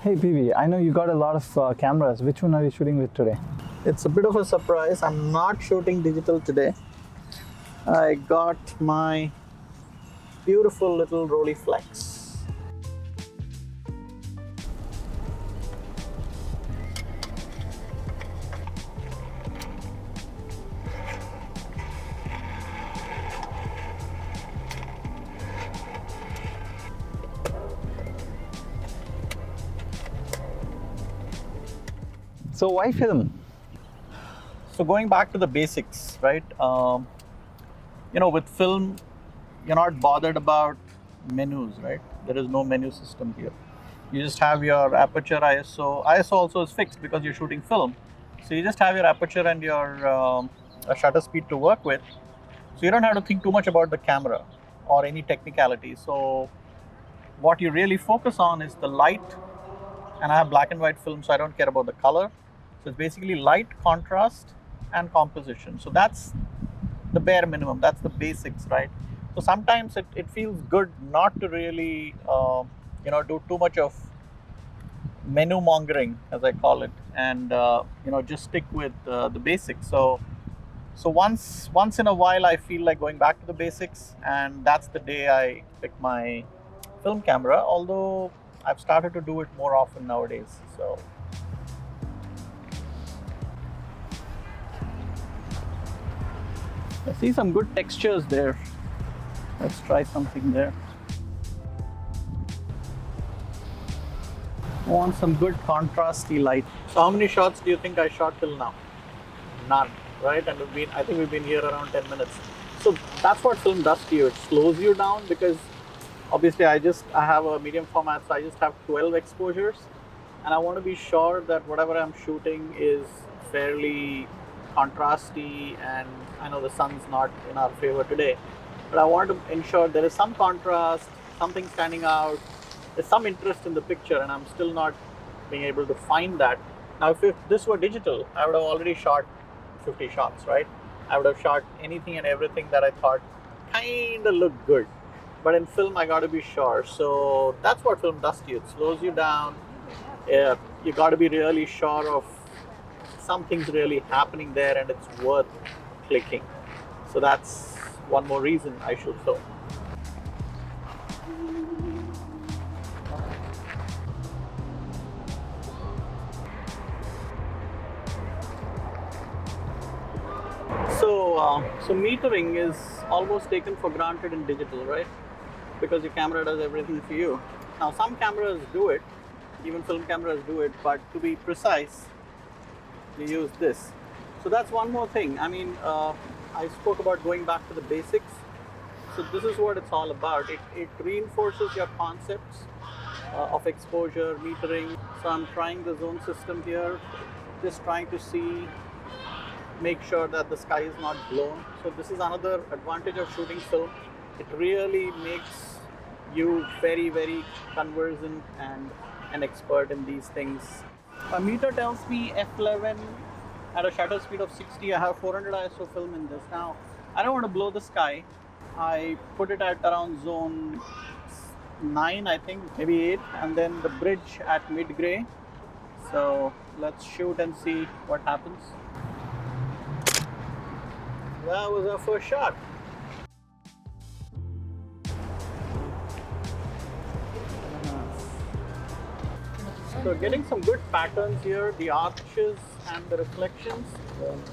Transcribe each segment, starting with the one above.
Hey PV, I know you got a lot of cameras. Which one are you shooting with today? It's a bit of a surprise. I'm not shooting digital today. I got my beautiful little Rolleiflex. So why film? So going back to the basics, right? With film, you're not bothered about menus, right? There is no menu system here. You just have your aperture ISO. ISO also is fixed because you're shooting film. So you just have your aperture and your shutter speed to work with. So you don't have to think too much about the camera or any technicality. So what you really focus on is the light, and I have black and white film, so I don't care about the color. So it's basically light, contrast, and composition. So that's the bare minimum. That's the basics, right? So sometimes it feels good not to really, do too much of menu mongering, as I call it, and just stick with the basics. So once in a while, I feel like going back to the basics, and that's the day I pick my film camera. Although I've started to do it more often nowadays. So I see some good textures there. Let's try something there. I want some good contrasty light. So how many shots do you think I shot till now? None, right? And I think we've been here around 10 minutes. So that's what film does to you. It slows you down because obviously I have a medium format, so I just have 12 exposures, and I want to be sure that whatever I'm shooting is fairly contrasty. And I know the sun's not in our favor today, but I want to ensure there is some contrast, something standing out, there's some interest in the picture, and I'm still not being able to find that. Now, if this were digital, I would have already shot 50 shots, right? I would have shot anything and everything that I thought kind of looked good. But in film, I got to be sure. So that's what film does to you. It slows you down. You got to be really sure of something's really happening there and it's worth clicking. So that's one more reason I should film. So metering is almost taken for granted in digital, right? Because your camera does everything for you. Now, some cameras do it, even film cameras do it, but to be precise, you use this. So that's one more thing. I mean, I spoke about going back to the basics. So this is what it's all about. It reinforces your concepts of exposure, metering. So I'm trying the zone system here, just trying to make sure that the sky is not blown. So this is another advantage of shooting film. It really makes you very, very conversant and an expert in these things. My meter tells me f11 at a shutter speed of 60. I have 400 ISO film in this. Now, I don't want to blow the sky. I put it at around zone 9, I think, maybe 8, and then the bridge at mid-gray. So let's shoot and see what happens. That was our first shot. So getting some good patterns here, the arches and the reflections,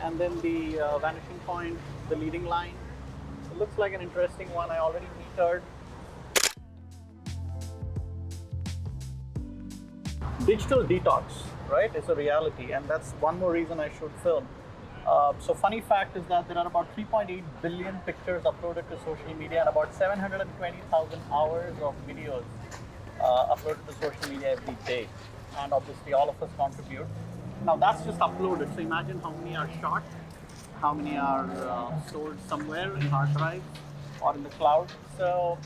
and then the vanishing point, the leading line. It looks like an interesting one. I already metered. Digital detox, right, is a reality, and that's one more reason I should film. So funny fact is that there are about 3.8 billion pictures uploaded to social media and about 720,000 hours of videos uploaded to social media every day. And obviously all of us contribute. Now that's just uploaded. So imagine how many are shot, how many are stored somewhere in hard drives or in the cloud. So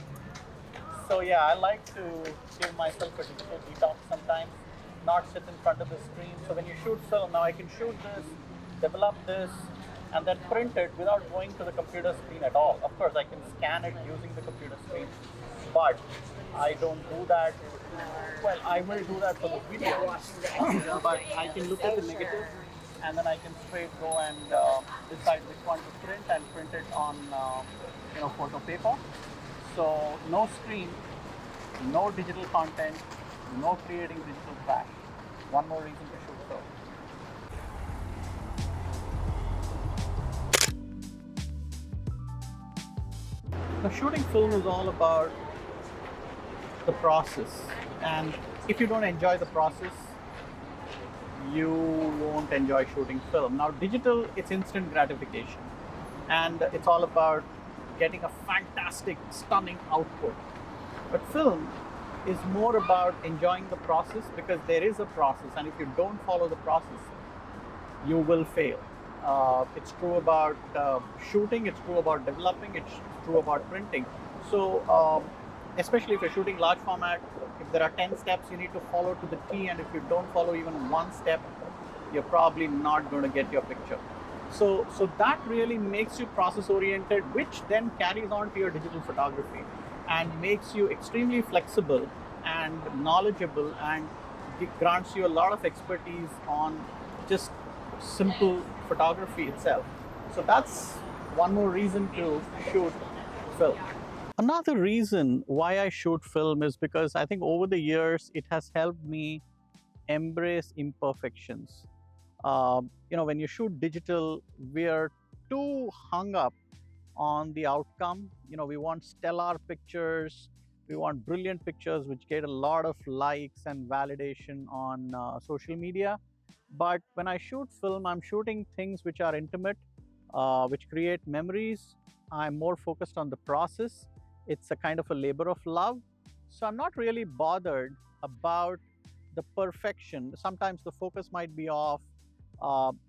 yeah, I like to give myself a digital detox sometimes, not sit in front of the screen. So when you shoot film, now I can shoot this, develop this, and then print it without going to the computer screen at all. Of course, I can scan it using the computer screen, but I don't do that. Well, I will do that for the video, but I can look at the negative and then I can straight go and decide which one to print and print it on photo paper. So no screen, no digital content, no creating digital trash. One more reason to shoot film. The shooting film is all about the process, and if you don't enjoy the process, you won't enjoy shooting film. Now, digital, it's instant gratification, and it's all about getting a fantastic, stunning output. But film is more about enjoying the process because there is a process, and if you don't follow the process, you will fail. It's true about shooting, it's true about developing, it's true about printing. So, especially if you're shooting large format, if there are 10 steps you need to follow to the T, and if you don't follow even one step, you're probably not going to get your picture. So that really makes you process oriented, which then carries on to your digital photography and makes you extremely flexible and knowledgeable, and it grants you a lot of expertise on just simple photography itself. So that's one more reason to shoot film. Another reason why I shoot film is because I think over the years it has helped me embrace imperfections. When you shoot digital, we're too hung up on the outcome. We want stellar pictures, we want brilliant pictures which get a lot of likes and validation on social media. But when I shoot film, I'm shooting things which are intimate, which create memories. I'm more focused on the process. It's a kind of a labor of love. So I'm not really bothered about the perfection. Sometimes the focus might be off.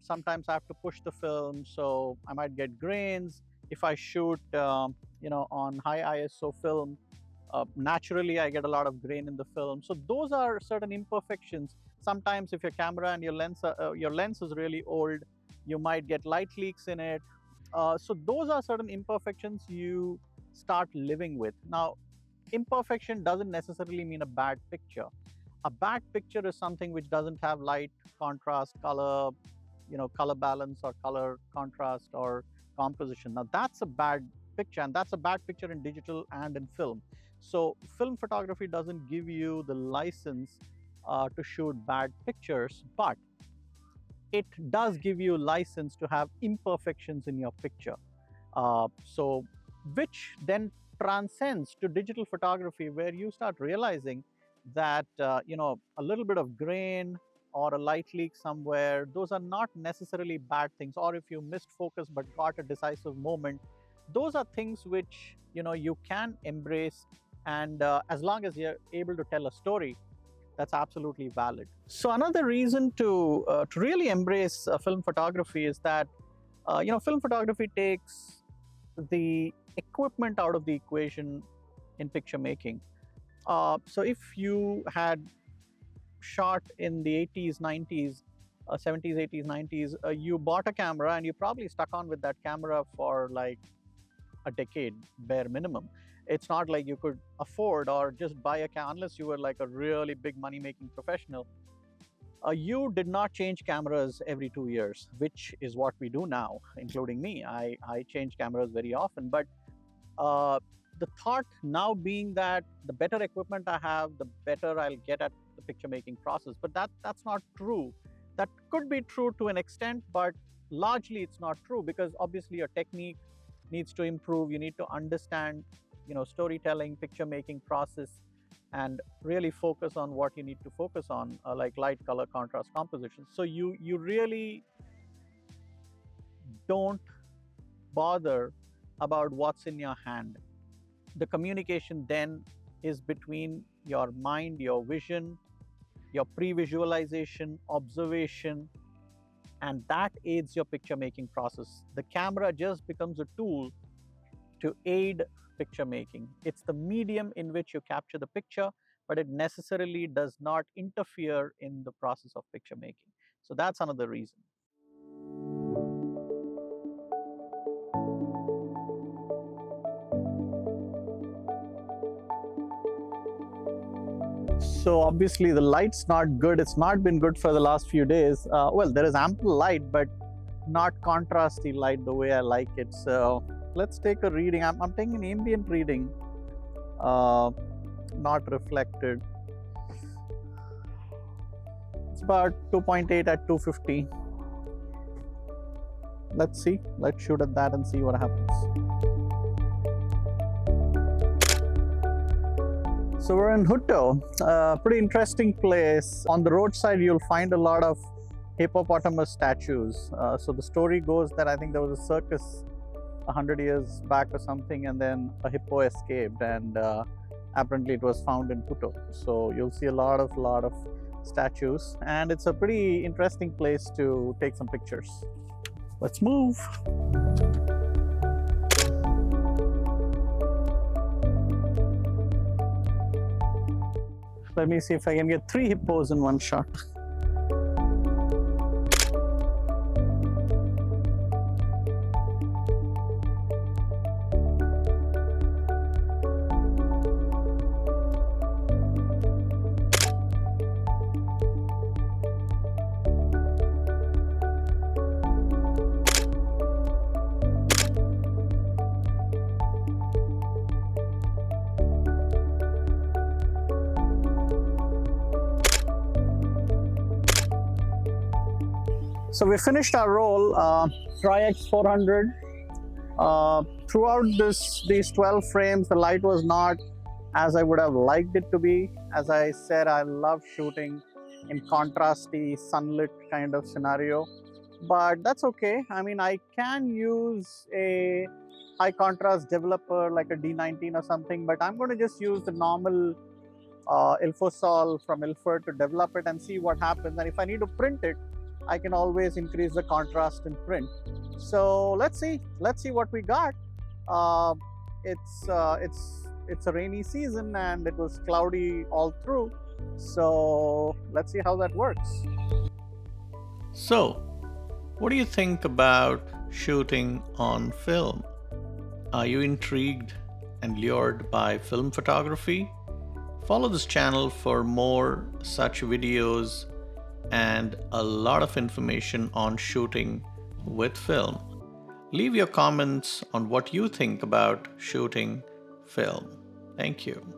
Sometimes I have to push the film, so I might get grains. If I shoot, on high ISO film, naturally I get a lot of grain in the film. So those are certain imperfections. Sometimes if your camera and your lens is really old, you might get light leaks in it. So those are certain imperfections you start living with. Now, imperfection doesn't necessarily mean a bad picture. A bad picture is something which doesn't have light, contrast, color, color balance or color contrast or composition. Now that's a bad picture, and that's a bad picture in digital and in film. So film photography doesn't give you the license to shoot bad pictures, but it does give you license to have imperfections in your picture. So which then transcends to digital photography, where you start realizing that a little bit of grain or a light leak somewhere, those are not necessarily bad things. Or if you missed focus but got a decisive moment, those are things which you can embrace, and as long as you're able to tell a story, that's absolutely valid. So another reason to really embrace film photography is that film photography takes the equipment out of the equation in picture making. So if you had shot in the 80s, 90s, 70s, 80s, 90s, you bought a camera and you probably stuck on with that camera for like a decade, bare minimum. It's not like you could afford or just buy a camera unless you were like a really big money-making professional. You did not change cameras every 2 years, which is what we do now, including me. I change cameras very often, but uh, the thought now being that the better equipment I have, the better I'll get at the picture making process. But that's not true. That could be true to an extent, but largely it's not true, because obviously your technique needs to improve. You need to understand, storytelling, picture making process, and really focus on what you need to focus on, like light, color, contrast, composition. So you really don't bother about what's in your hand. The communication then is between your mind, your vision, your pre-visualization, observation, and that aids your picture making process. The camera just becomes a tool to aid picture making. It's the medium in which you capture the picture, but it necessarily does not interfere in the process of picture making. So that's another reason. So obviously the light's not good. It's not been good for the last few days. Well, there is ample light, but not contrasty light the way I like it. So let's take a reading. I'm taking an ambient reading, not reflected. It's about 2.8 at 250. Let's see. Let's shoot at that and see what happens. So we're in Hutto, a pretty interesting place. On the roadside, you'll find a lot of hippopotamus statues. So the story goes that I think there was a circus 100 years back or something, and then a hippo escaped, and apparently it was found in Hutto. So you'll see a lot of statues, and it's a pretty interesting place to take some pictures. Let's move. Let me see if I can get 3 hippos in one shot. So we finished our roll, Tri-X 400. Throughout these 12 frames, the light was not as I would have liked it to be. As I said, I love shooting in contrasty, sunlit kind of scenario, but that's okay. I mean, I can use a high contrast developer like a D19 or something, but I'm going to just use the normal Ilfosol from Ilford to develop it and see what happens. And if I need to print it, I can always increase the contrast in print. So let's see what we got. It's a rainy season and it was cloudy all through. So let's see how that works. So, what do you think about shooting on film? Are you intrigued and lured by film photography? Follow this channel for more such videos and a lot of information on shooting with film. Leave your comments on what you think about shooting film. Thank you.